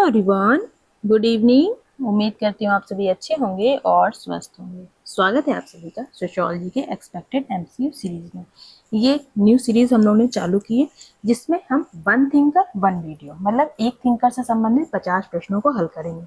Hello everyone, good evening. उम्मीद करती हूँ आप सभी अच्छे होंगे और स्वस्थ होंगे। स्वागत है आप सभी का सोशियोलॉजी के एक्सपेक्टेड एमसीक्यू सीरीज में। ये न्यू सीरीज हम लोगों ने चालू की है जिसमें हम वन थिंकर वन वीडियो मतलब एक थिंकर से संबंधित 50 प्रश्नों को हल करेंगे।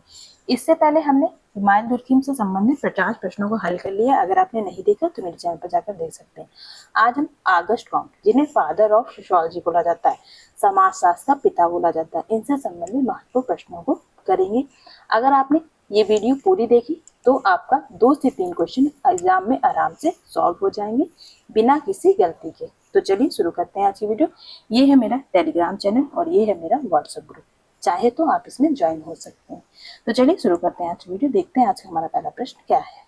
इससे पहले हमने हुमायूं दुर्खिम से संबंधित 50 प्रश्नों को हल कर लिया। अगर आपने नहीं देखा तो मेरे चैनल पर जाकर देख सकते हैं। आज हम ऑगस्ट कॉम्ट, जिन्हें फादर ऑफ सोशियोलॉजी बोला जाता है, समाजशास्त्र का पिता बोला जाता है, इनसे संबंधित महत्वपूर्ण प्रश्नों को करेंगे। अगर आपने ये वीडियो पूरी देखी तो आपका 2 से 3 क्वेश्चन एग्जाम में आराम से सॉल्व हो जाएंगे बिना किसी गलती के। तो चलिए शुरू करते हैं आज की वीडियो। ये है मेरा टेलीग्राम चैनल और ये है मेरा व्हाट्सएप ग्रुप, चाहे तो आप इसमें ज्वाइन हो सकते हैं। तो चलिए शुरू करते हैं आज की वीडियो। देखते हैं आज का हमारा पहला प्रश्न क्या है।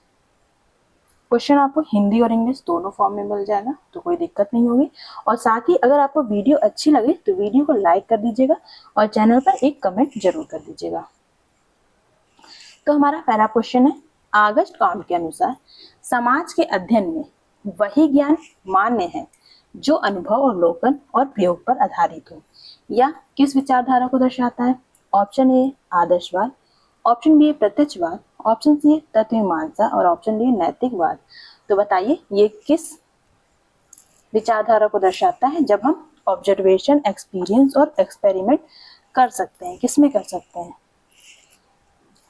क्वेश्चन आपको हिंदी और इंग्लिश दोनों फॉर्म में मिल जाएगा, तो कोई दिक्कत नहीं होगी। और साथ ही अगर आपको वीडियो अच्छी लगे तो वीडियो को लाइक कर दीजिएगा और चैनल पर एक कमेंट जरूर कर दीजिएगा। तो हमारा पहला क्वेश्चन है, ऑगस्ट कॉम्ट के अनुसार समाज के अध्ययन में वही ज्ञान मान्य है जो अनुभव, अवलोकन और प्रयोग पर आधारित हो, या किस विचारधारा को दर्शाता है? ऑप्शन ए आदर्शवाद, ऑप्शन बी प्रत्यक्षवाद, ऑप्शन सी तत्वमीमांसा और ऑप्शन डी नैतिकवाद। तो बताइए ये किस विचारधारा को दर्शाता है जब हम ऑब्जर्वेशन, एक्सपीरियंस और एक्सपेरिमेंट कर सकते हैं, किसमें कर सकते हैं?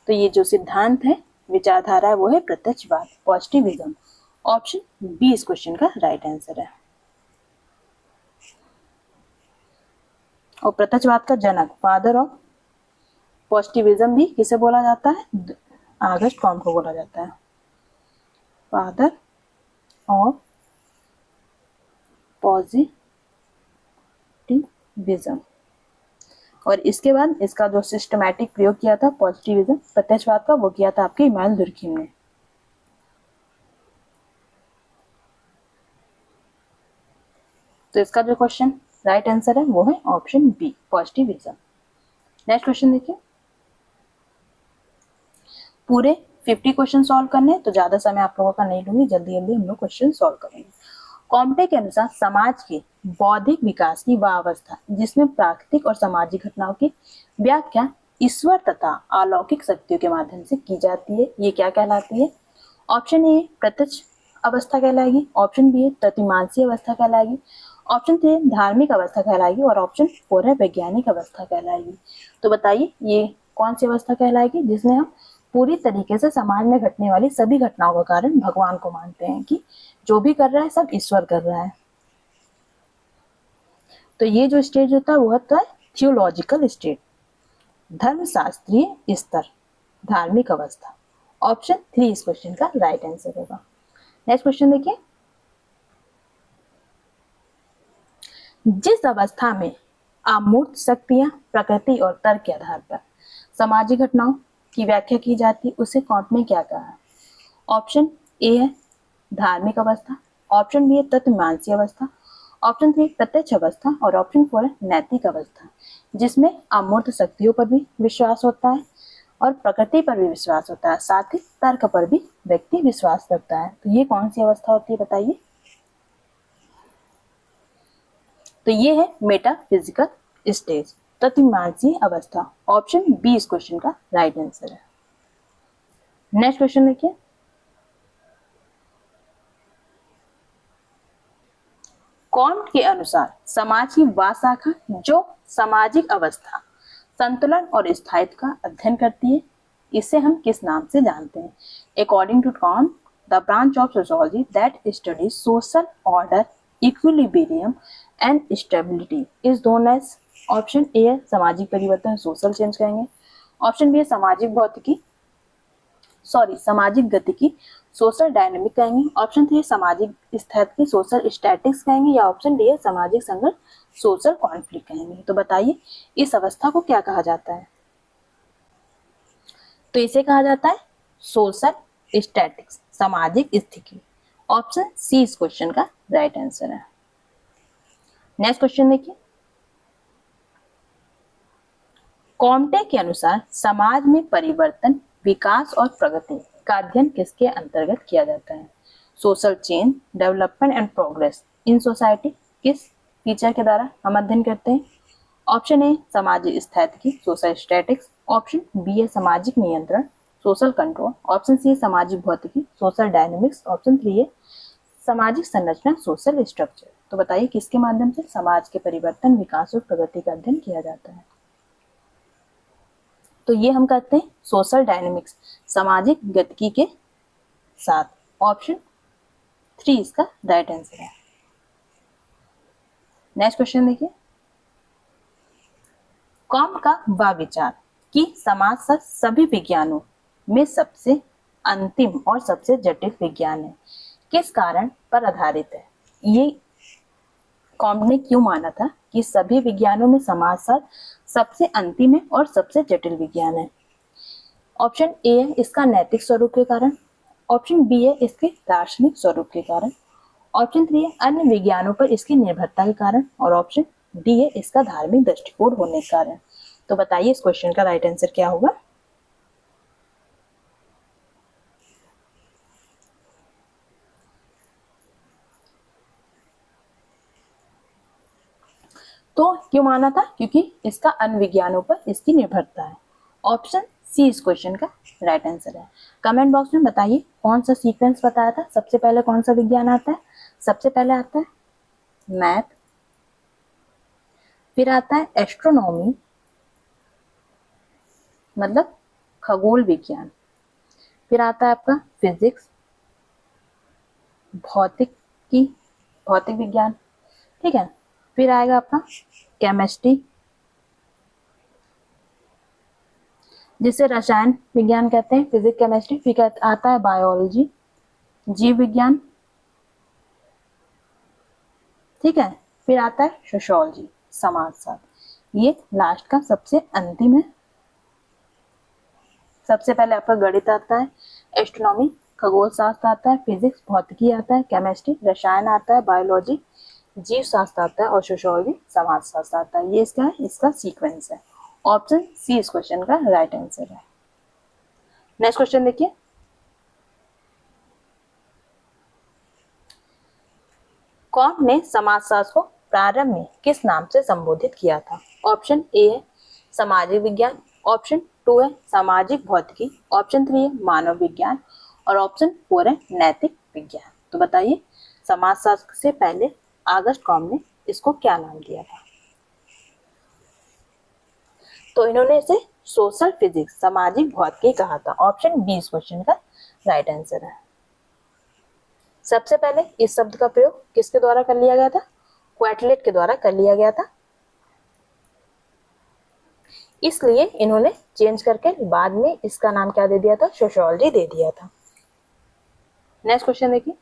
तो ये जो सिद्धांत है, विचारधारा है, वो है प्रत्यक्षवाद, पॉजिटिविज्म। ऑप्शन बी इस क्वेश्चन का राइट आंसर है। और प्रत्यक्षवाद का जनक, फादर ऑफ पॉजिटिविज्म भी किसे बोला जाता है? ऑगस्ट कॉम्ट को बोला जाता है, फादर ऑफ पॉजिटिविज्म। और इसके बाद इसका जो सिस्टमैटिक प्रयोग किया था पॉजिटिविज्म, प्रत्यक्षवाद का, वो किया था आपके हुमायूं दुर्खिम ने। तो इसका जो क्वेश्चन राइट आंसर है वो है option B, positivism. Next question देखिए। पूरे 50 क्वेश्चन सॉल्व करने, तो ज्यादा समय आप लोगों का नहीं लूंगी, जल्दी जल्दी हम लोग क्वेश्चन सॉल्व करेंगे। कॉम्टे के अनुसार समाज के बौद्धिक विकास की वह अवस्था जिसमें प्राकृतिक और सामाजिक घटनाओं की व्याख्या ईश्वर तथा अलौकिक शक्तियों के माध्यम से की जाती है, ये क्या कहलाती है? ऑप्शन ए प्रत्यक्ष अवस्था कहलाएगी, ऑप्शन बी तत्वमीमांसी अवस्था कहलाएगी, ऑप्शन सी धार्मिक अवस्था कहलाएगी और ऑप्शन 4 है वैज्ञानिक अवस्था कहलाएगी। तो बताइए ये कौन सी अवस्था कहलाएगी जिसमें हम पूरी तरीके से समाज में घटने वाली सभी घटनाओं का कारण भगवान को मानते हैं कि जो भी कर रहा है सब ईश्वर कर रहा है। तो ये जो स्टेज होता है वो होता है थियोलॉजिकल स्टेट, धर्मशास्त्रीय स्तर, धार्मिक अवस्था। ऑप्शन 3 इस क्वेश्चन का राइट आंसर होगा। नेक्स्ट क्वेश्चन देखिए। जिस अवस्था में अमूर्त शक्तियां प्रकृति और तर्क के आधार पर सामाजिक घटनाओं की व्याख्या की जाती, उसे कॉम्ट ने क्या कहा? ऑप्शन ए है धार्मिक अवस्था, ऑप्शन बी है तत्वमीमांसी अवस्था, ऑप्शन सी प्रत्यक्ष अवस्था और ऑप्शन 4 है नैतिक अवस्था, जिसमें अमूर्त शक्तियों पर भी विश्वास होता है और प्रकृति पर भी विश्वास होता है, साथ ही तर्क पर भी व्यक्ति विश्वास रखता है। तो ये कौन सी अवस्था होती है बताइए? तो ये है मेटाफिजिकल स्टेज, तत्वमीमांसी अवस्था। ऑप्शन बी इस क्वेश्चन का राइट आंसर है। नेक्स्ट क्वेश्चन देखिए। कॉम्ट के अनुसार समाज की वह शाखा जो सामाजिक अवस्था, संतुलन और स्थायित्व का अध्ययन करती है, इसे हम किस नाम से जानते हैं? According to Comte, the branch of sociology that studies social order, equilibrium and stability is known as. Option A है सामाजिक परिवर्तन, सोशल चेंज कहेंगे, ऑप्शन बी है सामाजिक गतिकी, सोशल डायनेमिक कहेंगे, ऑप्शन सी सामाजिक स्थिति, सोशल स्टैटिक्स कहेंगे, या ऑप्शन डी है सामाजिक संघर्ष, सोशल कॉन्फ्लिक्ट कहेंगे। तो बताइए इस अवस्था को क्या कहा जाता है? तो इसे कहा जाता है सोशल स्टैटिक्स, सामाजिक स्थिति। ऑप्शन सी इस क्वेश्चन का राइट आंसर है। नेक्स्ट क्वेश्चन देखिए। कॉम्टे के अनुसार समाज में परिवर्तन, विकास और प्रगति का अध्ययन किसके अंतर्गत किया जाता है? Social change, development and progress in society किस फीचर के द्वारा हम अध्ययन करते हैं? ऑप्शन ए सामाजिक स्थैतिकी सोशल स्टैटिक्स, ऑप्शन बी है सामाजिक नियंत्रण सोशल कंट्रोल, ऑप्शन सी है सामाजिक भौतिकी सोशल डायनेमिक्स, ऑप्शन 3 है सामाजिक संरचना सोशल स्ट्रक्चर। तो बताइए किसके माध्यम से समाज के परिवर्तन विकास और प्रगति का अध्ययन किया जाता है। तो ये हम कहते हैं सोशल डायनेमिक्स सामाजिक गतिकी के साथ। ऑप्शन 3 इसका राइट आंसर है। नेक्स्ट क्वेश्चन देखिए, कॉम का वह विचार कि समाजशास्त्र सभी विज्ञानों में सबसे अंतिम और सबसे जटिल विज्ञान है किस कारण पर आधारित है। ये कॉम ने क्यों माना था कि सभी विज्ञानों में समाजशास्त्र सबसे अंतिम है और सबसे जटिल विज्ञान है। ऑप्शन ए है इसका नैतिक स्वरूप के कारण, ऑप्शन बी है इसके दार्शनिक स्वरूप के कारण, ऑप्शन 3 है अन्य विज्ञानों पर इसकी निर्भरता के कारण, और ऑप्शन डी है इसका धार्मिक दृष्टिकोण होने के कारण। तो बताइए इस क्वेश्चन का राइट आंसर क्या होगा। तो क्यों माना था, क्योंकि इसका अन्य विज्ञानों पर इसकी निर्भरता है। ऑप्शन सी इस क्वेश्चन का राइट आंसर है। कमेंट बॉक्स में बताइए कौन सा सीक्वेंस बताया था, सबसे पहले कौन सा विज्ञान आता है। सबसे पहले आता है मैथ, फिर आता है एस्ट्रोनॉमी मतलब खगोल विज्ञान, फिर आता है आपका फिजिक्स भौतिक विज्ञान, ठीक है, फिर आएगा आपका केमिस्ट्री जिसे रसायन विज्ञान कहते हैं, फिजिक्स केमिस्ट्री, फिर आता है बायोलॉजी जीव विज्ञान, ठीक है, फिर आता है सोशियोलॉजी समाजशास्त्र। ये लास्ट का सबसे अंतिम है। सबसे पहले आपका गणित आता है, एस्ट्रोनॉमी खगोल शास्त्र आता है, फिजिक्स भौतिकी आता है, केमिस्ट्री रसायन आता है, बायोलॉजी जीव शास्त्र आता है और सोशियोलॉजी समाज शास्त्र आता है। ये इसका है, इसका सीक्वेंस है। ऑप्शन सी इस क्वेश्चन का राइट आंसर है। नेक्स्ट क्वेश्चन देखिए, कॉम ने समाजशास्त्र को प्रारंभ में किस नाम से संबोधित किया था। ऑप्शन ए है सामाजिक विज्ञान, ऑप्शन 2 है सामाजिक भौतिकी, ऑप्शन 3 है मानव विज्ञान और ऑप्शन 4 है नैतिक विज्ञान। तो बताइए समाजशास्त्र से पहले आगस्ट कॉम ने इसको क्या नाम दिया था। तो इन्होंने इसे सोशल फिजिक्स सामाजिक भौतिकी कहा था। ऑप्शन बी इस क्वेश्चन का राइट आंसर है। सबसे पहले इस शब्द का प्रयोग किसके द्वारा कर लिया गया था, क्वार्टलेट के द्वारा कर लिया गया था, इसलिए इन्होंने चेंज करके बाद में इसका नाम क्या दे दिया था, सोशियोलॉजी दे दिया था। नेक्स्ट क्वेश्चन देखिए,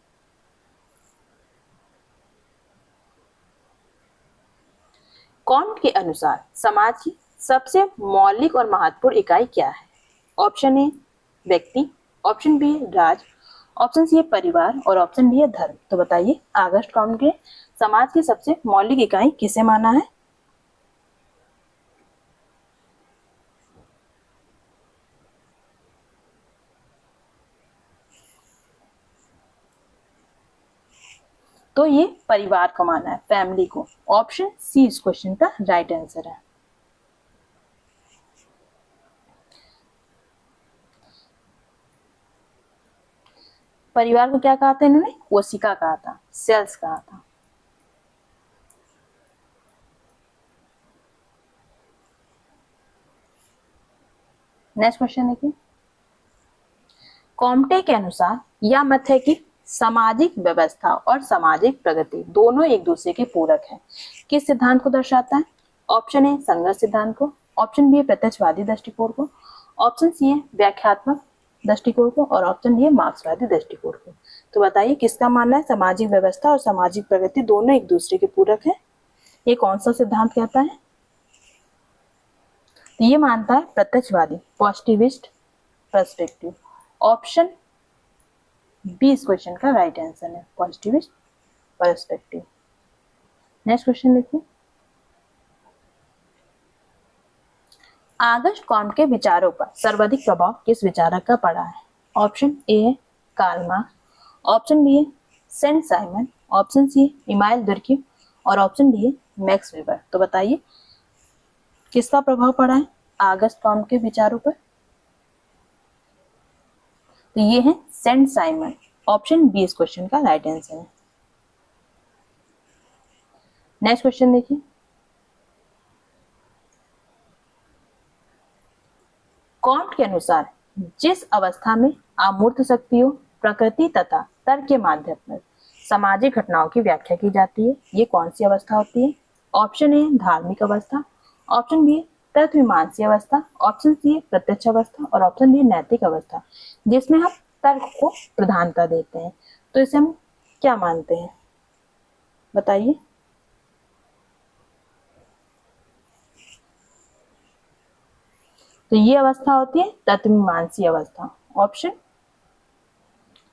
कॉम के अनुसार समाज की सबसे मौलिक और महत्वपूर्ण इकाई क्या है। ऑप्शन ए व्यक्ति, ऑप्शन बी राज, ऑप्शन सी है परिवार और ऑप्शन डी है धर्म। तो बताइए आगस्ट कॉम के समाज की सबसे मौलिक इकाई किसे माना है। तो ये परिवार को माना है, फैमिली को। ऑप्शन सी इस क्वेश्चन का राइट आंसर है। परिवार को क्या कहा था इन्होंने, कोशिका कहा था, सेल्स कहा था। नेक्स्ट क्वेश्चन देखिए, कॉम्टे के अनुसार यह मत है कि सामाजिक व्यवस्था और सामाजिक प्रगति दोनों एक दूसरे के पूरक हैं। किस सिद्धांत को दर्शाता है। ऑप्शन ए संघर्ष सिद्धांत को, ऑप्शन बी प्रत्यक्षवादी दृष्टिकोण को, ऑप्शन सी है व्याख्यात्मक दृष्टिकोण को और ऑप्शन डी है मार्क्सवादी दृष्टिकोण को। तो बताइए किसका मानना है सामाजिक व्यवस्था और सामाजिक प्रगति दोनों एक दूसरे के पूरक है। ये कौन सा सिद्धांत कहता है। तो ये मानता है प्रत्यक्षवादी पॉजिटिविस्ट पर्सपेक्टिव। ऑप्शन बी इस क्वेश्चन का राइट आंसर है, पॉजिटिविस्ट पर्सपेक्टिव। नेक्स्ट क्वेश्चन देखिए, आगस्ट कॉम के विचारों पर सर्वाधिक प्रभाव किस विचारक का पड़ा है। ऑप्शन ए है कार्ल मार्क्स, ऑप्शन बी है सेंट साइमन, ऑप्शन सी है इमानुएल दुर्खिम और ऑप्शन डी है मैक्स वेबर। तो बताइए किसका प्रभाव पड़ा है आगस्ट कॉम्ट के विचारों पर? तो ये है सेंट साइमन। ऑप्शन बी इस क्वेश्चन का राइट आंसर है। नेक्स्ट क्वेश्चन देखिए, कॉम्ट के अनुसार जिस अवस्था में अमूर्त शक्तियों, प्रकृति तथा तर्क के माध्यम पर सामाजिक घटनाओं की व्याख्या की जाती है, ये कौन सी अवस्था होती है? ऑप्शन ए धार्मिक अवस्था, ऑप्शन बी तत्वमीमांसी अवस्था, ऑप्शन सी प्रत्यक्ष अवस्था और ऑप्शन डी नैतिक अवस्था, जिसमें हम तर्क को प्रधानता देते हैं। तो इसे हम क्या मानते हैं, बताइए। तो ये अवस्था होती है तत्वमीमांसी अवस्था। ऑप्शन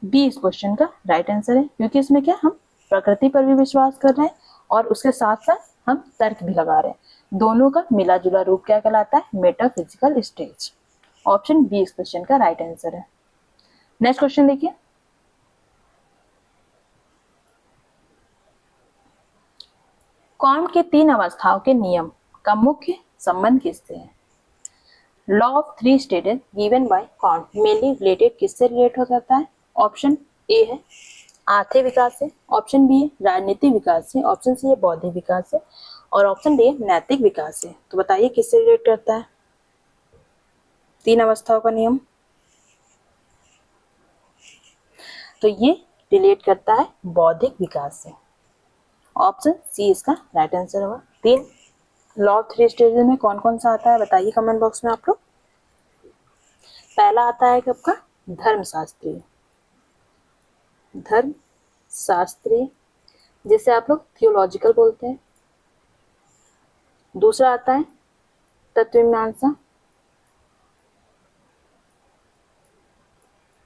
बी इस क्वेश्चन का राइट आंसर है, क्योंकि इसमें क्या हम प्रकृति पर भी विश्वास कर रहे हैं और उसके साथ साथ हम तर्क भी लगा रहे हैं। दोनों का मिला जुला रूप क्या कहलाता है? Metaphysical stage. ऑप्शन बी इस क्वेश्चन का राइट आंसर है। नेक्स्ट क्वेश्चन देखिए, कॉम्ट के 3 अवस्थाओं के नियम का मुख्य संबंध किससे है? Law of 3 stages given by Comte mainly related किससे रिलेट हो जाता है? ऑप्शन ए है आर्थिक विकास से, ऑप्शन बी है राजनीतिक विकास से, ऑप्शन सी है बौद्धिक विकास से और ऑप्शन डी है नैतिक विकास से। तो बताइए किससे रिलेट करता है 3 अवस्थाओं का नियम? तो ये रिलेट करता है बौद्धिक विकास से। ऑप्शन सी इसका राइट आंसर होगा। 3 लॉ ऑफ 3 स्टेजेस में कौन कौन सा आता है बताइए कमेंट बॉक्स में आप लोग। पहला आता है आपका धर्मशास्त्रीय, धर्मशास्त्रीय जिसे आप लोग थियोलॉजिकल बोलते हैं। दूसरा आता है तत्वमीमांसा,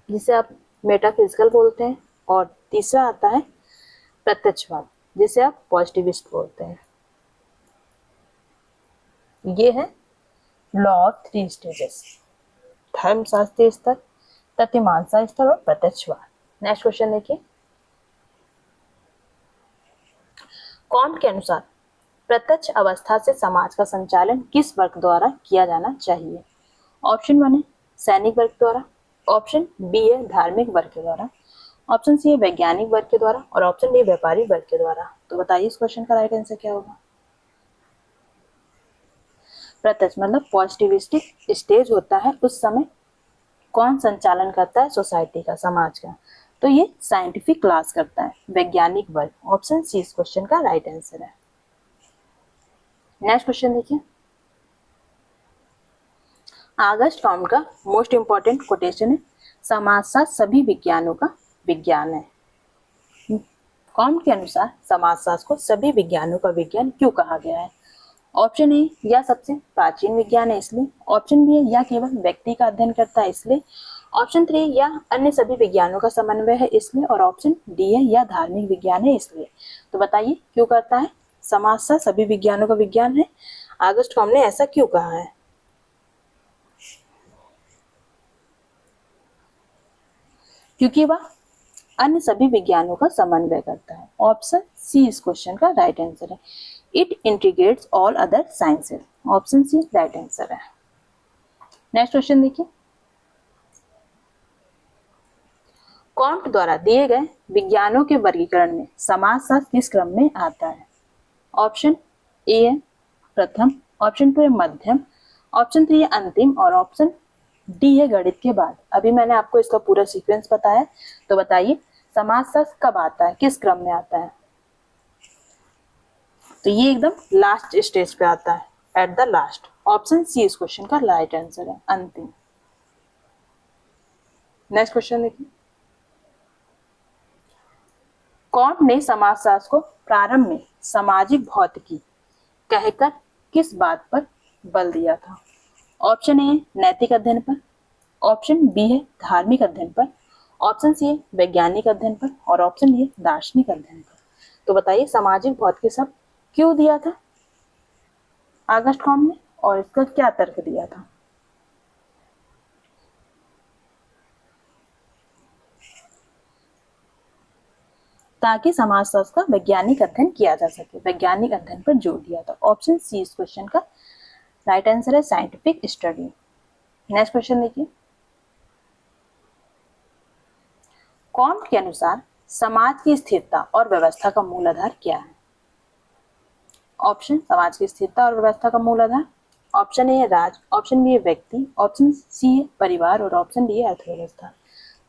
जिसे आप मेटाफिजिकल बोलते हैं। और तीसरा आता है प्रत्यक्षवाद, जिसे आप पॉजिटिविस्ट बोलते हैं। ये है लॉ ऑफ 3 स्टेजेस, धर्मशास्त्रीय स्तर, तत्वमीमांसा स्तर और प्रत्यक्षवाद। नेक्स्ट क्वेश्चन देखिए, कॉम्ट के अनुसार प्रत्यक्ष अवस्था से समाज का संचालन किस वर्ग द्वारा किया जाना चाहिए? ऑप्शन 1 है सैनिक वर्ग द्वारा, ऑप्शन बी है धार्मिक वर्ग के द्वारा, ऑप्शन सी है वैज्ञानिक वर्ग के द्वारा और ऑप्शन डी व्यापारी वर्ग के द्वारा। तो बताइए इस क्वेश्चन का राइट आंसर क्या होगा? प्रत्यक्ष मतलब पॉजिटिविस्टिक स्टेज होता है, उस समय कौन संचालन करता है सोसाइटी का, समाज का? तो ये साइंटिफिक क्लास करता है, वैज्ञानिक वर्ग। ऑप्शन सी इस क्वेश्चन का राइट आंसर है। नेक्स्ट क्वेश्चन देखिए, आगस्ट कॉम्ट का मोस्ट इंपॉर्टेंट कोटेशन है समाजशास्त्र सभी विज्ञानों का विज्ञान है। कॉम्ट के अनुसार समाजशास्त्र को सभी विज्ञानों का विज्ञान क्यों कहा गया है? ऑप्शन ए या सबसे प्राचीन विज्ञान है इसलिए, ऑप्शन बी या केवल व्यक्ति का अध्ययन करता है इसलिए, ऑप्शन 3 या अन्य सभी विज्ञानों का समन्वय है इसलिए और ऑप्शन डी है या धार्मिक विज्ञान है इसलिए। तो बताइए क्यों करता है समाजशास्त्र सभी विज्ञानों का विज्ञान है? आगस्ट कॉम्ट ने ऐसा क्यों कहा है? क्योंकि वह अन्य सभी विज्ञानों का समन्वय करता है। ऑप्शन सी इस क्वेश्चन का राइट आंसर है। It integrates all other sciences. Option C right answer है। नेक्स्ट क्वेश्चन देखिए, कॉम्ट द्वारा दिए गए विज्ञानों के वर्गीकरण में समाजशास्त्र किस क्रम में आता है? ऑप्शन ए है प्रथम, ऑप्शन 2 है मध्यम, ऑप्शन 3 है अंतिम और ऑप्शन डी है गणित के बाद। अभी मैंने आपको इसका पूरा सीक्वेंस बताया, तो बताइए समाजशास्त्र कब आता है, किस क्रम में आता है? तो ये एकदम लास्ट स्टेज पे आता है, at the last. Option C इस क्वेश्चन का राइट आंसर है, अंतिम। नेक्स्ट क्वेश्चन देखिए, कॉम्ट ने समाजशास्त्र को प्रारंभ में सामाजिक भौतिकी कहकर किस बात पर बल दिया था? ऑप्शन ए नैतिक अध्ययन पर, ऑप्शन बी है धार्मिक अध्ययन पर, ऑप्शन सी है वैज्ञानिक अध्ययन पर और ऑप्शन डी है दार्शनिक अध्ययन पर। तो बताइए सामाजिक भौतिकी सब क्यों दिया था आगस्ट कॉम्ट ने और इसका क्या तर्क दिया था? ताकि समाजशास्त्र का वैज्ञानिक अध्ययन किया जा सके, वैज्ञानिक अध्ययन पर जोर दिया था। ऑप्शन सी इस क्वेश्चन का राइट आंसर है साइंटिफिक स्टडी। नेक्स्ट क्वेश्चन देखिए, कॉम्ट के अनुसार समाज की स्थिरता और व्यवस्था का मूल आधार क्या है? ऑप्शन, समाज की स्थिरता और व्यवस्था का मूल आधार। ऑप्शन ए है राज, ऑप्शन बी है व्यक्ति, ऑप्शन सी है परिवार और ऑप्शन डी है अर्थव्यवस्था।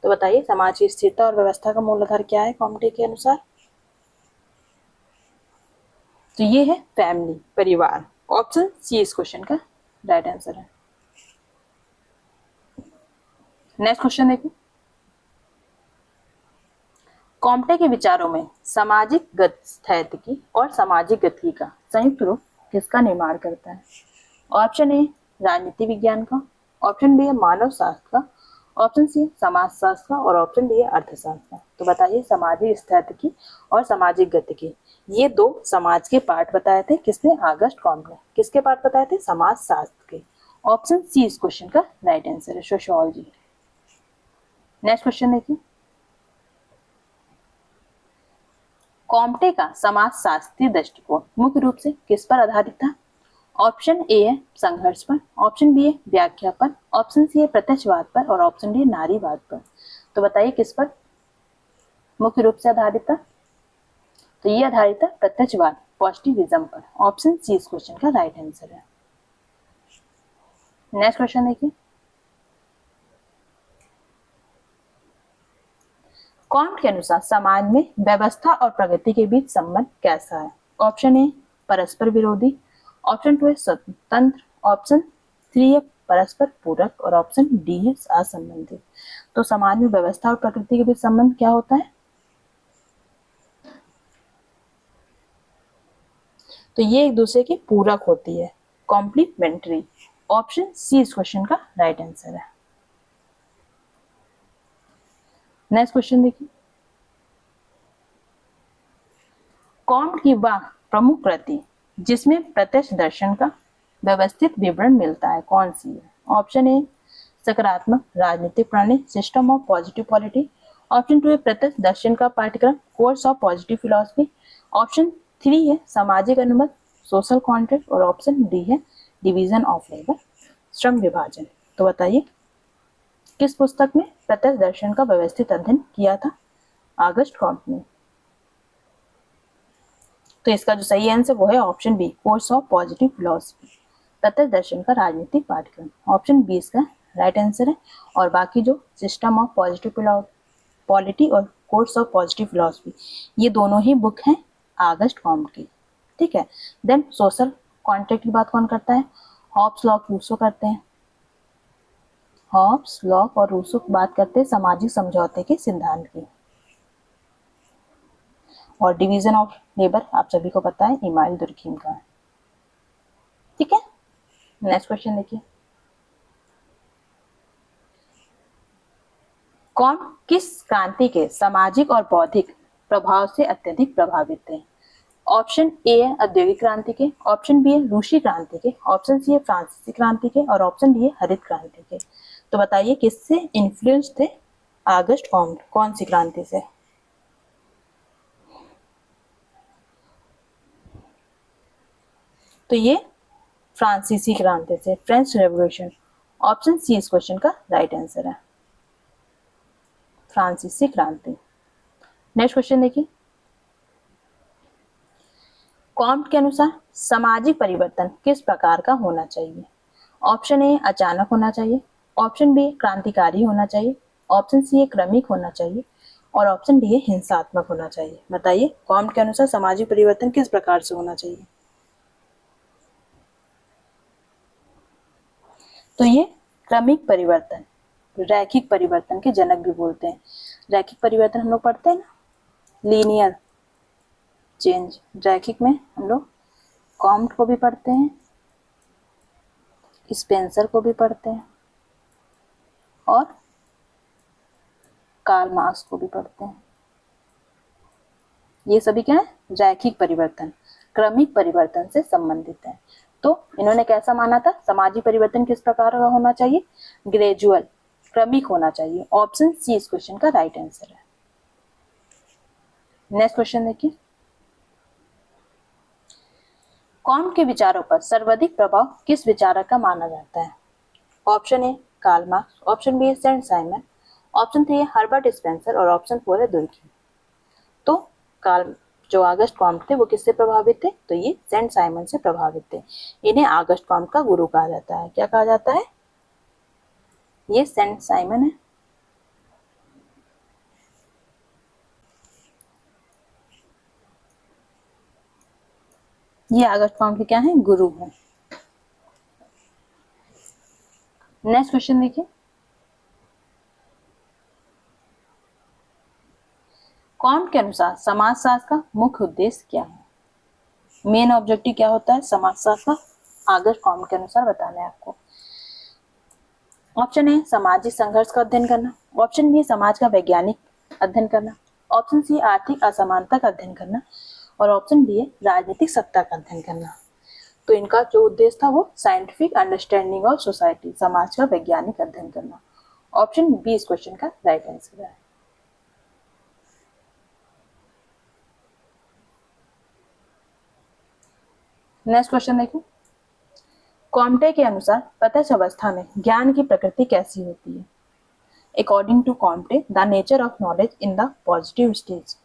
तो बताइए समाज की स्थिरता और व्यवस्था का मूल आधार क्या है कॉम्टे के अनुसार? तो ये है फैमिली, परिवार। ऑप्शन सी इस क्वेश्चन का राइट आंसर है। नेक्स्ट क्वेश्चन देखिए, कॉम्टे के विचारों में सामाजिक स्थैतिकी और सामाजिक गति का संयुक्त रूप किसका निर्माण करता है? ऑप्शन ए राजनीति विज्ञान का, ऑप्शन बी है मानव शास्त्र का, ऑप्शन सी समाज शास्त्र का और ऑप्शन डी है अर्थशास्त्र का। तो बताइए सामाजिक स्थैतिकी और सामाजिक गतिकी, ये दो समाज के पार्ट बताए थे किसने? ऑगस्ट कॉम्टे ने। किसके पार्ट बताए थे? समाज शास्त्र के। ऑप्शन सी इस क्वेश्चन का राइट आंसर है, सोशियोलॉजी। नेक्स्ट क्वेश्चन देखिए, कॉम्टे का समाजशास्त्रीय दृष्टिकोण मुख्य रूप से किस पर आधारित था? ऑप्शन ए है संघर्ष पर, ऑप्शन बी है व्याख्या पर, ऑप्शन सी है प्रत्यक्षवाद पर और ऑप्शन डी है नारीवाद पर। तो बताइए किस पर मुख्य रूप से आधारित था? तो ये आधारित था प्रत्यक्षवाद, पॉजिटिविज्म पर। ऑप्शन सी इस क्वेश्चन का राइट आंसर है। नेक्स्ट क्वेश्चन देखिए, कॉम्ट के अनुसार समाज में व्यवस्था और प्रगति के बीच संबंध कैसा है? ऑप्शन ए परस्पर विरोधी, ऑप्शन 2 है स्वतंत्र, ऑप्शन 3 है परस्पर पूरक और ऑप्शन डी है असंबंधित। तो समाज में व्यवस्था और प्रकृति के बीच संबंध क्या होता है? तो ये एक दूसरे की पूरक होती है, कॉम्प्लीमेंट्री। ऑप्शन सी इस क्वेश्चन का राइट आंसर है। नेक्स्ट क्वेश्चन देखिए, कॉम्ट की वह प्रमुख कृति जिसमें प्रत्यक्ष दर्शन का व्यवस्थित विवरण मिलता है कौन सी है? ऑप्शन ए सकारात्मक राजनीतिक प्रणाली, system of positive polity, option 2 है प्रत्यक्ष दर्शन का पाठ्यक्रम, course of positive philosophy, option 3 है सामाजिक अनुबंध, सोशल कॉन्ट्रैक्ट और ऑप्शन डी है डिवीजन ऑफ लेबर, श्रम विभाजन। तो बताइए किस पुस्तक में प्रत्यक्ष दर्शन का व्यवस्थित अध्ययन किया था ऑगस्ट कॉम्ट ने? तो इसका जो सही आंसर वो है option B, course of positive philosophy, प्रत्यक्ष दर्शन का राजनीतिक पाठ्यक्रम। ऑप्शन बी इसका राइट आंसर है। और बाकी जो सिस्टम ऑफ पॉजिटिव पॉलिटी और कोर्स ऑफ पॉजिटिव फिलॉसफी, ये दोनों ही बुक हैं ऑगस्ट कॉम्ट की। ठीक है। देन सोशल कॉन्ट्रैक्ट की बात कौन करता है? हॉब्स, लॉक, रूसो करते हैं। हॉब्स, लॉक और रूसो बात करते हैं सामाजिक समझौते के सिद्धांत की। और डिवीजन ऑफ लेबर आप सभी को पता है इमाइल दुर्खीम का है। ठीक है। नेक्स्ट क्वेश्चन देखिए, कौन किस क्रांति के सामाजिक और बौद्धिक प्रभाव से अत्यधिक प्रभावित थे? ऑप्शन ए है औद्योगिक क्रांति के, ऑप्शन बी है रूसी क्रांति के, ऑप्शन सी है फ्रांसीसी क्रांति के और ऑप्शन डी है हरित क्रांति के। तो बताइए किससे इन्फ्लुएंस थे ऑगस्ट कॉम्ट, कौन सी क्रांति से? तो ये फ्रांसीसी क्रांति से, फ्रेंच रेवोल्यूशन। ऑप्शन सी इस क्वेश्चन का राइट आंसर है, फ्रांसीसी क्रांति। नेक्स्ट क्वेश्चन देखिए, कॉम्ट के अनुसार सामाजिक परिवर्तन किस प्रकार का होना चाहिए? ऑप्शन ए अचानक होना चाहिए, ऑप्शन बी क्रांतिकारी होना चाहिए, ऑप्शन सी क्रमिक होना चाहिए और ऑप्शन डी हिंसात्मक होना चाहिए। बताइए कॉम्ट के अनुसार सामाजिक परिवर्तन किस प्रकार से होना चाहिए? तो ये क्रमिक परिवर्तन, रैखिक परिवर्तन के जनक भी बोलते हैं। रैखिक परिवर्तन हम लोग पढ़ते हैं ना, लीनियर चेंज। रैखिक में हम लोग कॉम्ट को भी पढ़ते हैं, स्पेंसर को भी पढ़ते हैं और कार्ल मार्क्स को भी पढ़ते हैं। ये सभी क्या है? रैखिक परिवर्तन, क्रमिक परिवर्तन से संबंधित है। तो इन्होंने कैसा माना था? सामाजिक परिवर्तन किस प्रकार का होना चाहिए? ग्रेजुअल, क्रमिक होना चाहिए। ऑप्शन सी इस क्वेश्चन का राइट आंसर है। नेक्स्ट क्वेश्चन देखिए, कॉम्ट के विचारों पर सर्वाधिक प्रभाव किस विचारक का माना जाता है? Option A Karl Marx, option B है सेंट साइमन, ऑप्शन 3 है हर्बर्ट स्पेंसर और ऑप्शन 4 है दुर्की। तो कार्ल जो आगस्ट कॉम्ट थे वो किससे प्रभावित थे? तो ये सेंट साइमन से प्रभावित थे। इन्हें आगस्ट कॉम्ट का गुरु कहा जाता है। क्या कहा जाता है? ये सेंट साइमन है। ये आगस्ट कॉम्ट के क्या है? गुरु हैं। नेक्स्ट क्वेश्चन देखिए, कॉम्ट के अनुसार समाजशास्त्र का मुख्य उद्देश्य क्या है? मेन ऑब्जेक्टिव क्या होता है समाजशास्त्र का? आगस्ट कॉम्ट के अनुसार बताना है आपको। ऑप्शन ए सामाजिक संघर्ष का अध्ययन करना, ऑप्शन बी समाज का वैज्ञानिक अध्ययन करना, ऑप्शन सी आर्थिक असमानता का अध्ययन करना और ऑप्शन डी है राजनीतिक सत्ता का अध्ययन करना। तो इनका जो उद्देश्य था वो साइंटिफिक अंडरस्टैंडिंग ऑफ सोसाइटी, समाज का वैज्ञानिक अध्ययन करना। ऑप्शन बी इस क्वेश्चन का राइट आंसर है। नेक्स्ट क्वेश्चन देखो, कॉम्टे के अनुसार प्रत्यक्ष अवस्था में ज्ञान की प्रकृति कैसी होती है? According to Comte the nature of knowledge in the positive stage.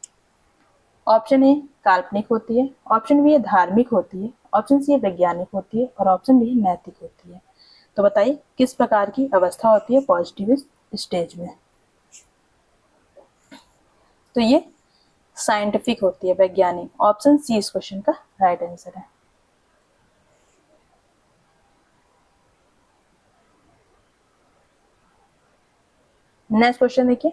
Option A काल्पनिक होती है, ऑप्शन बी धार्मिक होती है, ऑप्शन सी वैज्ञानिक होती है और ऑप्शन डी नैतिक होती है। तो बताइए किस प्रकार की अवस्था होती है पॉजिटिव स्टेज में? तो ये साइंटिफिक होती है, वैज्ञानिक। ऑप्शन सी इस क्वेश्चन का राइट आंसर है। नेक्स्ट क्वेश्चन देखिए,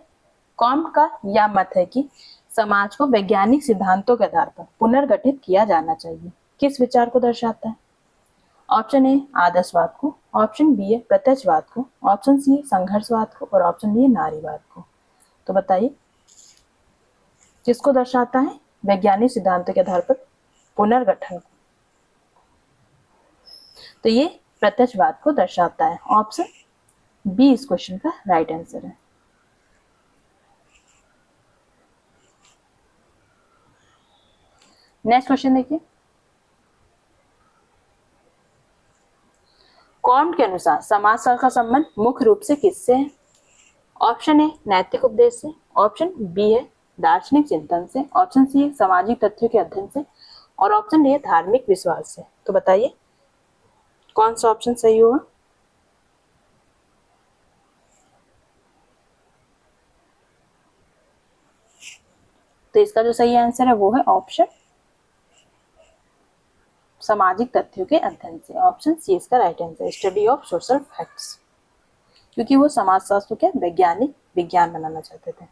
कॉम्ट का यह मत है कि समाज को वैज्ञानिक सिद्धांतों के आधार पर पुनर्गठित किया जाना चाहिए, किस विचार को दर्शाता है? ऑप्शन ए आदर्शवाद को, ऑप्शन बी है प्रत्यक्षवाद को, ऑप्शन सी है संघर्षवाद को और ऑप्शन डी है नारीवाद को। तो बताइए किसको दर्शाता है वैज्ञानिक सिद्धांतों के आधार पर पुनर्गठन को? तो ये प्रत्यक्षवाद को दर्शाता है। ऑप्शन बी इस क्वेश्चन का राइट आंसर है। नेक्स्ट क्वेश्चन देखिए, कॉम्ट के अनुसार समाजशास्त्र का संबंध मुख्य रूप से किससे है? ऑप्शन ए नैतिक उपदेश से, ऑप्शन बी है दार्शनिक चिंतन से, ऑप्शन सी है सामाजिक तथ्यों के अध्ययन से और ऑप्शन डी है धार्मिक विश्वास से। तो बताइए कौन सा ऑप्शन सही होगा? तो इसका जो सही आंसर है वो है ऑप्शन सामाजिक तथ्यों के अध्ययन से। ऑप्शन सी इसका right answer, study of social facts, क्योंकि वो समाजशास्त्र के वैज्ञानिक विज्ञान बनाना चाहते थे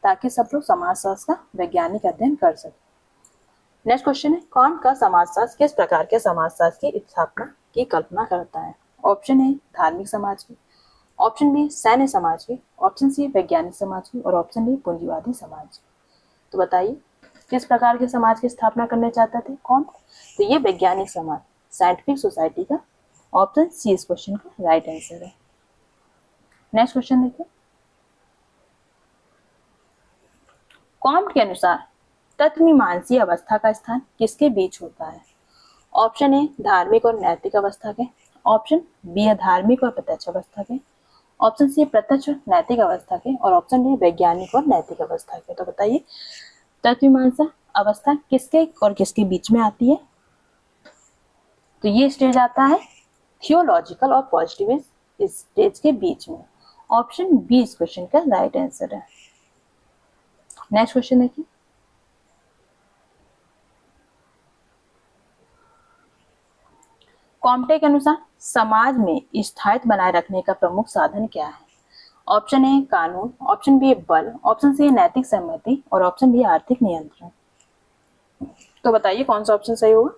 ताकि सब लोग समाजशास्त्र का वैज्ञानिक अध्ययन कर सके। नेक्स्ट क्वेश्चन है, कॉम्ट का समाजशास्त्र किस प्रकार के समाजशास्त्र की स्थापना की कल्पना करता है? ऑप्शन ए धार्मिक समाज की, ऑप्शन बी सैन्य समाज की, ऑप्शन सी वैज्ञानिक समाज की और ऑप्शन डी पूंजीवादी समाज की। तो बताइए किस प्रकार के समाज की स्थापना करना चाहते थे कॉम्ट? तो ये वैज्ञानिक समाज, साइंटिफिक सोसाइटी का। ऑप्शन सी इस क्वेश्चन का राइट आंसर है। नेक्स्ट क्वेश्चन देखिए, कॉम्ट के अनुसार तत्वमीमांसी अवस्था का स्थान किसके बीच होता है? ऑप्शन ए धार्मिक और नैतिक अवस्था के, ऑप्शन बी है धार्मिक और प्रत्यक्ष अवस्था के, ऑप्शन सी प्रत्यक्ष और नैतिक अवस्था के और ऑप्शन डी वैज्ञानिक और नैतिक अवस्था के। तो बताइए तत्वमीमांसा अवस्था किसके और किसके बीच में आती है? तो ये स्टेज आता है थियोलॉजिकल और पॉजिटिविस्ट स्टेज के बीच में। ऑप्शन बी इस क्वेश्चन का राइट आंसर है। नेक्स्ट क्वेश्चन देखिए, कॉम्टे के अनुसार समाज में स्थायित्व बनाए रखने का प्रमुख साधन क्या है? ऑप्शन ए कानून, ऑप्शन बी बल, ऑप्शन सी नैतिक सहमति और ऑप्शन डी आर्थिक नियंत्रण। तो बताइए कौन सा ऑप्शन सही होगा?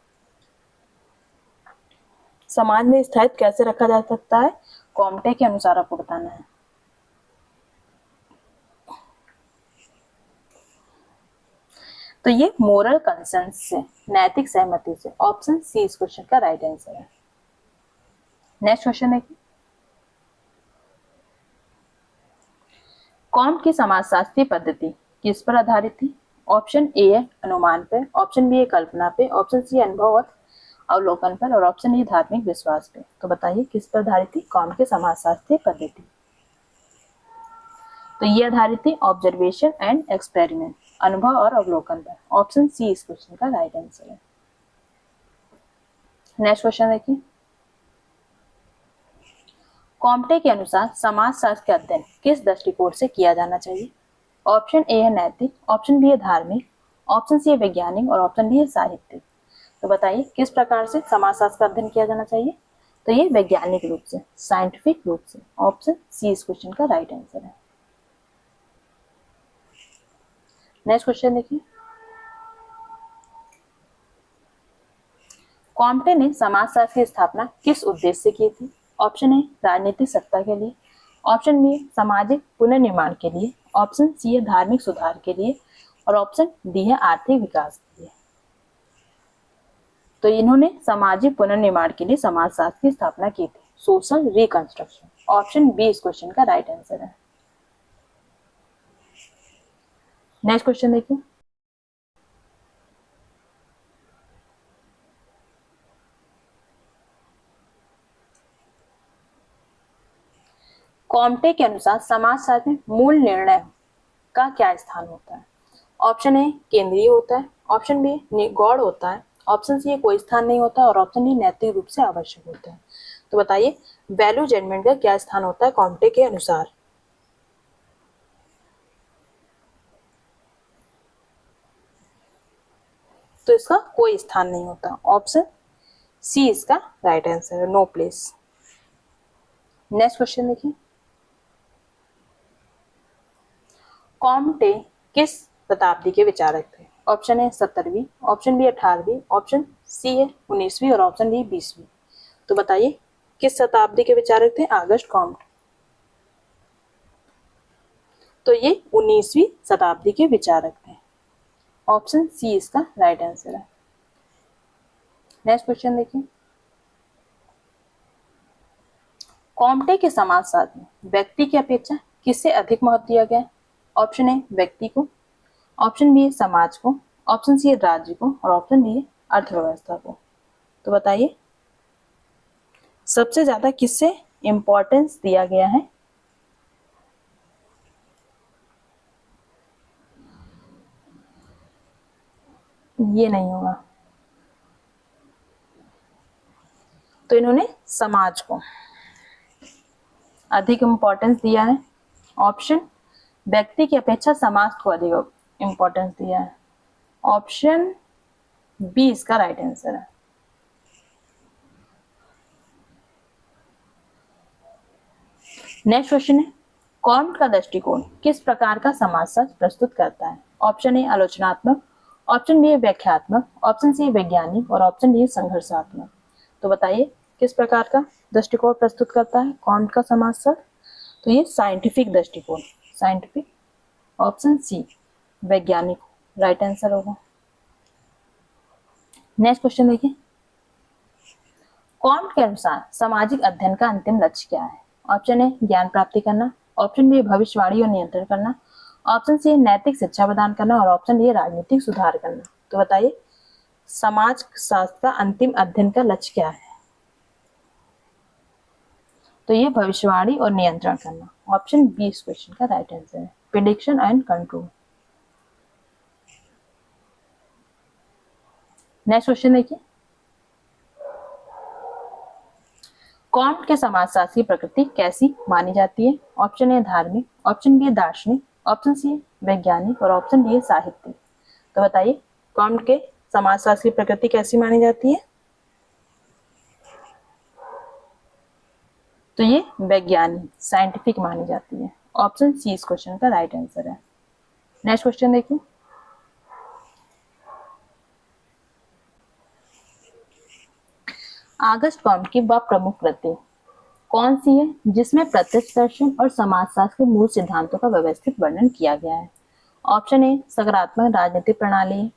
समाज में स्थायित्व कैसे रखा जा सकता है कॉम्टे के अनुसार आपको बताना है। तो ये मोरल कंसेंस से, नैतिक सहमति से। ऑप्शन सी इस क्वेश्चन का राइट आंसर है। नेक्स्ट क्वेश्चन देखिए, कॉम्ट की समाजशास्त्रीय पद्धति किस पर आधारित थी? ऑप्शन ए है अनुमान पे, ऑप्शन बी है कल्पना पे, ऑप्शन सी अनुभव और अवलोकन पर और ऑप्शन ए धार्मिक विश्वास पे। तो बताइए किस पर आधारित थी कॉम्ट की समाजशास्त्रीय पद्धति। तो ये आधारित थी ऑब्जर्वेशन एंड एक्सपेरिमेंट, अनुभव और अवलोकन पर। ऑप्शन सी इस क्वेश्चन का राइट आंसर है। नेक्स्ट क्वेश्चन देखिए, कॉम्टे के अनुसार समाजशास्त्र का अध्ययन किस दृष्टिकोण से किया जाना चाहिए। ऑप्शन ए है नैतिक, ऑप्शन बी है धार्मिक, ऑप्शन सी है वैज्ञानिक और ऑप्शन डी है साहित्यिक। तो बताइए किस प्रकार से समाजशास्त्र का अध्ययन किया जाना चाहिए। तो ये वैज्ञानिक रूप से, साइंटिफिक रूप से। ऑप्शन सी इस क्वेश्चन का राइट आंसर है। नेक्स्ट क्वेश्चन देखिए, कॉम्टे ने समाजशास्त्र की स्थापना किस उद्देश्य से की थी। ऑप्शन ए राजनीतिक सत्ता के लिए, ऑप्शन बी सामाजिक पुनर्निर्माण के लिए, ऑप्शन सी है धार्मिक सुधार के लिए और ऑप्शन डी है आर्थिक विकास के लिए। तो इन्होंने सामाजिक पुनर्निर्माण के लिए समाजशास्त्र की स्थापना की थी, सोशल रिकंस्ट्रक्शन। ऑप्शन बी इस क्वेश्चन का राइट आंसर है। नेक्स्ट क्वेश्चन देखिए, कॉम्टे के अनुसार समाजशास्त्र में मूल निर्णय का क्या स्थान होता है। ऑप्शन ए केंद्रीय होता है, ऑप्शन बी गौड़ होता है, ऑप्शन सी कोई स्थान नहीं होता और ऑप्शन डी नैतिक रूप से आवश्यक होता है। तो बताइए वैल्यू जजमेंट का क्या स्थान होता है कॉम्टे के अनुसार। तो इसका कोई स्थान नहीं होता। ऑप्शन सी इसका राइट आंसर है, नो प्लेस। नेक्स्ट क्वेश्चन देखिए, कॉम्टे किस शताब्दी के विचारक थे। ऑप्शन ए 17वीं, ऑप्शन बी 18वीं, ऑप्शन सी है 19वीं और ऑप्शन डी 20वीं। तो बताइए किस शताब्दी के विचारक थे ऑगस्ट कॉम्ट। तो ये 19वीं शताब्दी के विचारक थे। ऑप्शन सी इसका राइट आंसर है। नेक्स्ट क्वेश्चन देखिए, कॉम्टे के समाजशास्त्र में व्यक्ति की अपेक्षा किससे अधिक महत्व दिया गया। ऑप्शन ए व्यक्ति को, ऑप्शन बी समाज को, ऑप्शन सी राज्य को और ऑप्शन डी अर्थव्यवस्था को। तो बताइए सबसे ज्यादा किससे इंपॉर्टेंस दिया गया है। ये नहीं होगा, तो इन्होंने समाज को अधिक इंपॉर्टेंस दिया है। ऑप्शन व्यक्ति की अपेक्षा समाज को अधिक इंपॉर्टेंस दिया है। ऑप्शन बी इसका राइट आंसर है। नेक्स्ट क्वेश्चन है, कॉम्ट का दृष्टिकोण किस प्रकार का समाजशास्त्र प्रस्तुत करता है। ऑप्शन ए आलोचनात्मक, ऑप्शन बी व्याख्यात्मक, ऑप्शन सी वैज्ञानिक और ऑप्शन डी संघर्षात्मक। तो बताइए किस प्रकार का दृष्टिकोण प्रस्तुत करता है कॉम्ट का समाजशास्त्र। तो ये साइंटिफिक दृष्टिकोण, साइंटिफिक। ऑप्शन सी वैज्ञानिक राइट आंसर होगा। नेक्स्ट क्वेश्चन देखिए, कॉम्ट के अनुसार सामाजिक अध्ययन का अंतिम लक्ष्य क्या है। ऑप्शन ए ज्ञान प्राप्ति करना, ऑप्शन बी भविष्यवाणी और नियंत्रण करना, ऑप्शन सी नैतिक शिक्षा प्रदान करना और ऑप्शन डी राजनीतिक सुधार करना। तो बताइए समाज शास्त्र का अंतिम अध्ययन का लक्ष्य क्या है। तो ये भविष्यवाणी और नियंत्रण करना। ऑप्शन बी इस क्वेश्चन का राइट आंसर है, prediction and control. Next question देखिए, कॉम्ट के समाजशास्त्र की प्रकृति कैसी मानी जाती है। ऑप्शन ए धार्मिक, ऑप्शन बी दार्शनिक, ऑप्शन सी वैज्ञानिक और ऑप्शन डी साहित्यिक। तो बताइए कॉम्ट के समाजशास्त्र की प्रकृति कैसी मानी जाती है। तो ये वैज्ञानिक, साइंटिफिक मानी जाती है। ऑप्शन सी इस क्वेश्चन का राइट आंसर है। नेक्स्ट क्वेश्चन देखिए, ऑगस्ट कॉम्ट की वह प्रमुख कृति कौन सी है जिसमें प्रत्यक्ष दर्शन और समाजशास्त्र के मूल सिद्धांतों का व्यवस्थित वर्णन किया गया है। ऑप्शन ए सकारात्मक राजनीतिक प्रणाली,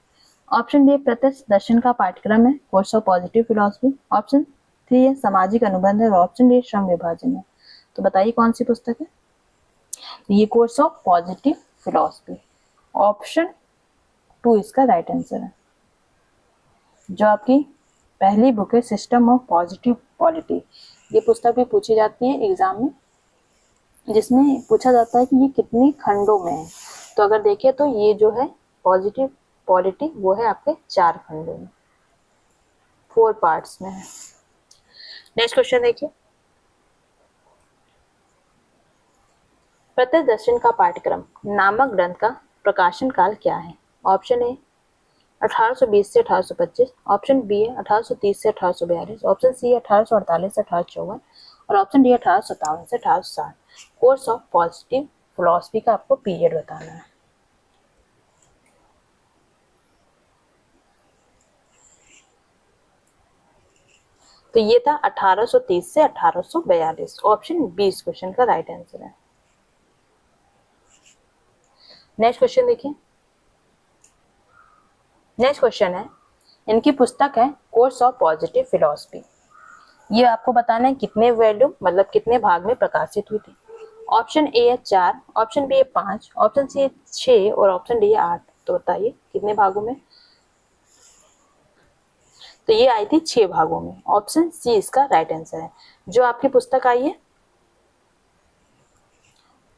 ऑप्शन बी प्रत्यक्ष दर्शन का पाठ्यक्रम है course of positive philosophy, option C है सामाजिक अनुबंध है और ऑप्शन डी श्रम विभाजन है। तो बताइए कौन सी पुस्तक है। ये course of positive philosophy. Option 2 इसका राइट आंसर है, जो आपकी पहली बुक है सिस्टम ऑफ पॉजिटिव पॉलिटी। ये पुस्तक भी पूछी जाती है एग्जाम में, जिसमें पूछा जाता है कि ये कितने खंडों में है। तो अगर देखें तो ये जो है पॉजिटिव पॉलिटी वो है आपके 4 खंडों में, 4 पार्ट्स में है। नेक्स्ट क्वेश्चन देखिए, प्रत्यक्ष दर्शन का पाठ्यक्रम नामक ग्रंथ का प्रकाशन काल क्या है? ऑप्शन ए 1820 से 1825, ऑप्शन बी है 1830 से 1842, ऑप्शन सी है 1848 से 1854 और ऑप्शन डी 1857 से 1860। कोर्स ऑफ पॉजिटिव फिलॉसफी का आपको पीरियड बताना है। तो ये था 1830 से 1842, ऑप्शन बी इस क्वेश्चन का राइट आंसर है। नेक्स्ट क्वेश्चन देखिए, नेक्स्ट क्वेश्चन है, इनकी पुस्तक है कोर्स ऑफ पॉजिटिव फिलॉसफी। ये आपको बताना है कितने वॉल्यूम मतलब कितने भाग में प्रकाशित हुई थी। ऑप्शन ए है 4, ऑप्शन बी है 5, ऑप्शन सी है 6 और ऑप्शन डी है 8। तो बताइए कितने भागों में? तो ये आई थी 6 भागों में, ऑप्शन सी इसका राइट आंसर है। जो आपकी पुस्तक आई है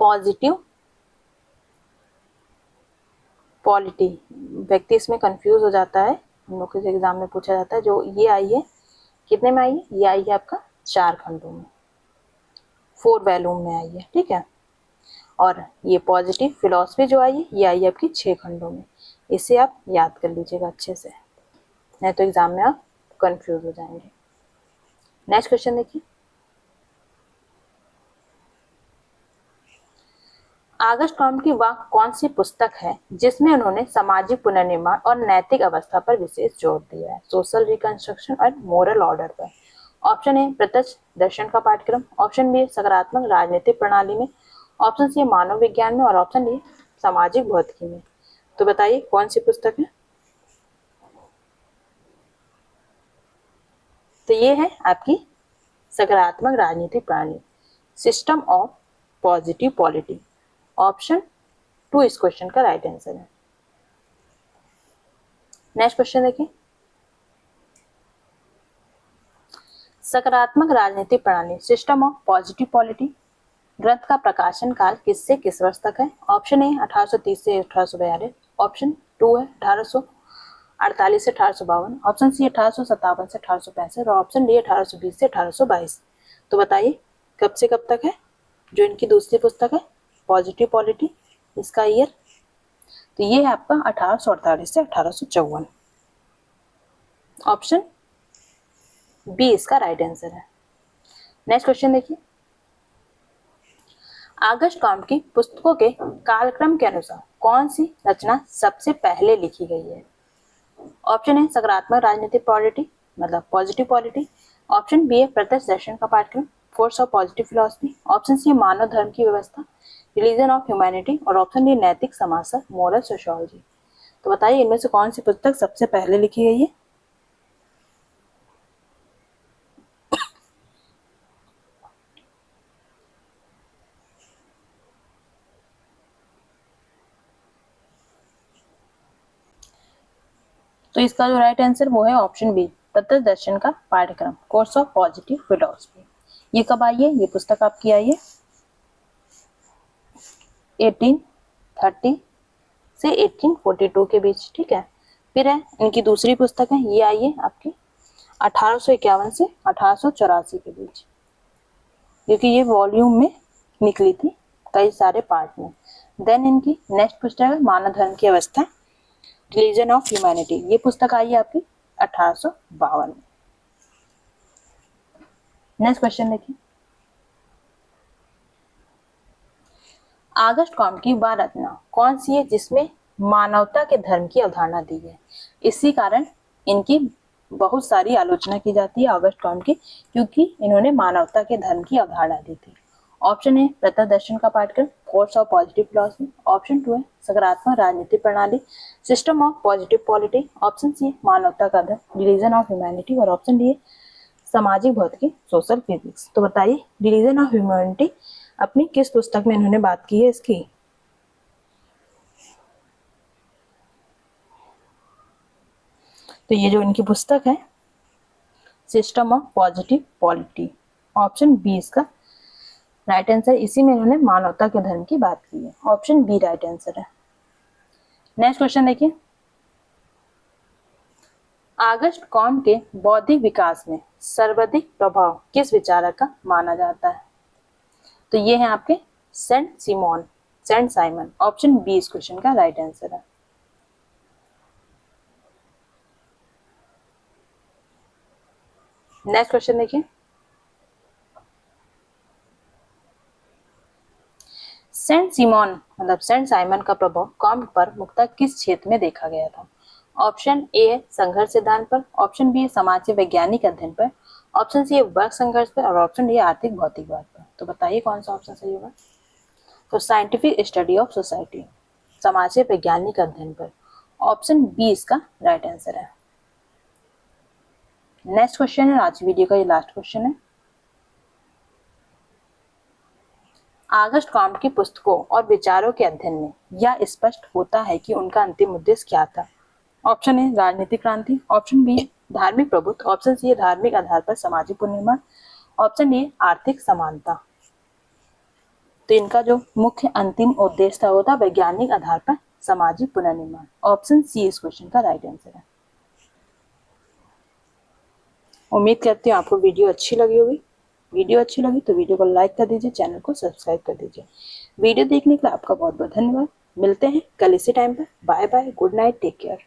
पॉजिटिव पॉलिटी, व्यक्ति इसमें कंफ्यूज हो जाता है, हम लोग के एग्जाम में पूछा जाता है। जो ये आई है कितने में आई है? ये आई है आपका 4 खंडों में, 4 वॉल्यूम में आई है, ठीक है। और ये पॉजिटिव फिलॉसफी जो आई है ये आई है आपकी 6 खंडों में। इसे आप याद कर लीजिएगा अच्छे से, नहीं तो एग्जाम में आप कंफ्यूज हो जाएंगे। नेक्स्ट क्वेश्चन देखिए, आगस्ट कॉम्ट की वह कौन सी पुस्तक है जिसमें उन्होंने सामाजिक पुनर्निर्माण और नैतिक अवस्था पर विशेष जोर दिया है? सोशल रिकंस्ट्रक्शन और मोरल ऑर्डर पर। ऑप्शन ए प्रत्यक्ष दर्शन का पाठ्यक्रम, ऑप्शन बी सकारात्मक राजनीतिक प्रणाली में, ऑप्शन सी मानव विज्ञान में और ऑप्शन डी सामाजिक भौतिकी में। तो बताइए कौन सी पुस्तक है? तो ये है आपकी सकारात्मक राजनीतिक प्रणाली, system of positive polity. Option 2 इस क्वेश्चन का राइट आंसर है। नेक्स्ट क्वेश्चन देखिए, सकारात्मक राजनीतिक प्रणाली सिस्टम ऑफ पॉजिटिव पॉलिटी ग्रंथ का प्रकाशन काल किससे किस वर्ष तक है? ऑप्शन ए 1830 से 1842, ऑप्शन 2 है 1848 से 1852, ऑप्शन सी 1857 से 1865 और ऑप्शन डी 1820 से 1822। तो बताइए कब से कब तक है जो इनकी दूसरी पुस्तक है पॉजिटिव पॉलिटी, इसका ईयर? तो ये है आपका 1848 से 1854, ऑप्शन बी इसका राइट आंसर है। नेक्स्ट क्वेश्चन देखिए, आगस्ट कॉम्ट की पुस्तकों के कालक्रम के अनुसार कौन सी रचना सबसे पहले लिखी गई है? ऑप्शन ए सकारात्मक राजनीतिक पॉलिटी मतलब पॉजिटिव पॉलिटी, ऑप्शन बी है प्रत्यक्ष दर्शन का पाठ्यक्रम course of positive philosophy, option C मानव धर्म की व्यवस्था रिलीजन ऑफ ह्यूमैनिटी और ऑप्शन डी नैतिक समाजशास्त्र मोरल सोशियोलॉजी। तो बताइए इनमें से कौन सी पुस्तक सबसे पहले लिखी गई है? तो इसका जो राइट आंसर वो है ऑप्शन बी प्रत्यक्ष दर्शन का पाठ्यक्रम कोर्स ऑफ पॉजिटिव फिलॉसफी। ये कब आई है? ये पुस्तक आपकी आई है 1830 से 1842 के बीच, ठीक है। फिर है इनकी दूसरी पुस्तक है, ये आई है आपकी 1851 से 1884 के बीच, क्योंकि ये वॉल्यूम में निकली थी कई सारे पार्ट में। देन इनकी नेक्स्ट पुस्तक है मानव धर्म की अवस्था रिलीजन ऑफ ह्यूमैनिटी, ये पुस्तक आई है आपकी 1852 में। नेक्स्ट क्वेश्चन देखिए, आगस्ट कॉम्ट की वह रचना कौन सी है जिसमें मानवता के धर्म की अवधारणा दी है? इसी कारण इनकी बहुत सारी आलोचना की जाती है आगस्ट कॉम्ट की, क्योंकि इन्होंने मानवता के धर्म की अवधारणा दी थी। ऑप्शन ए प्रत्यक्ष दर्शन का पाठ्यक्रम course of positive philosophy, option 2 है सकारात्मक राजनीतिक प्रणाली system of positive polity, option C है मानवता का धर्म रिलीजन ऑफ ह्यूमैनिटी और ऑप्शन डी है सामाजिक भौतिकी सोशल फिजिक्स। तो बताइए रिलीजन ऑफ ह्यूमैनिटी अपनी किस पुस्तक में इन्होंने बात की है इसकी? तो ये जो इनकी पुस्तक है system of positive polity. Option B इसका राइट आंसर। इसी में इन्होंने मानवता के धर्म की बात की है। ऑप्शन बी राइट आंसर है। नेक्स्ट क्वेश्चन देखिए, आगस्ट कॉम के बौद्धिक विकास में सर्वाधिक प्रभाव किस विचारक का माना जाता है? तो ये है आपके सेंट साइमन। ऑप्शन बी इस क्वेश्चन का राइट आंसर है। नेक्स्ट क्वेश्चन देखिए, सेंट साइमन का प्रभाव कॉम पर मुख्यतः किस क्षेत्र में देखा गया था? ऑप्शन ए है संघर्ष सिद्धांत पर, ऑप्शन बी है समाज से वैज्ञानिक अध्ययन पर, ऑप्शन सी है वर्ग संघर्ष पर और ऑप्शन डी आर्थिक भौतिकवाद पर। तो बताइए कौन सा ऑप्शन सही होगा? तो साइंटिफिक स्टडी ऑफ सोसाइटी, समाज से वैज्ञानिक अध्ययन पर। ऑप्शन बी इसका राइट आंसर है। नेक्स्ट क्वेश्चन है, आज की वीडियो का ये लास्ट क्वेश्चन है। आगस्ट कॉम की पुस्तकों और विचारों के अध्ययन में यह स्पष्ट होता है कि उनका अंतिम उद्देश्य क्या था? ऑप्शन ए राजनीतिक क्रांति, ऑप्शन बी धार्मिक प्रभुत्व, ऑप्शन सी धार्मिक आधार पर सामाजिक पुनर्निर्माण, ऑप्शन डी आर्थिक समानता। तो इनका जो मुख्य अंतिम उद्देश्य था वो था वैज्ञानिक आधार पर सामाजिक पुनर्निर्माण। ऑप्शन सी इस क्वेश्चन का राइट आंसर है। उम्मीद करती हूँ आपको वीडियो अच्छी लगी होगी। वीडियो अच्छी लगी तो वीडियो को लाइक कर दीजिए, चैनल को सब्सक्राइब कर दीजिए। वीडियो देखने के लिए आपका बहुत बहुत धन्यवाद। मिलते हैं कल इसी टाइम पर। Bye bye, good night, take care.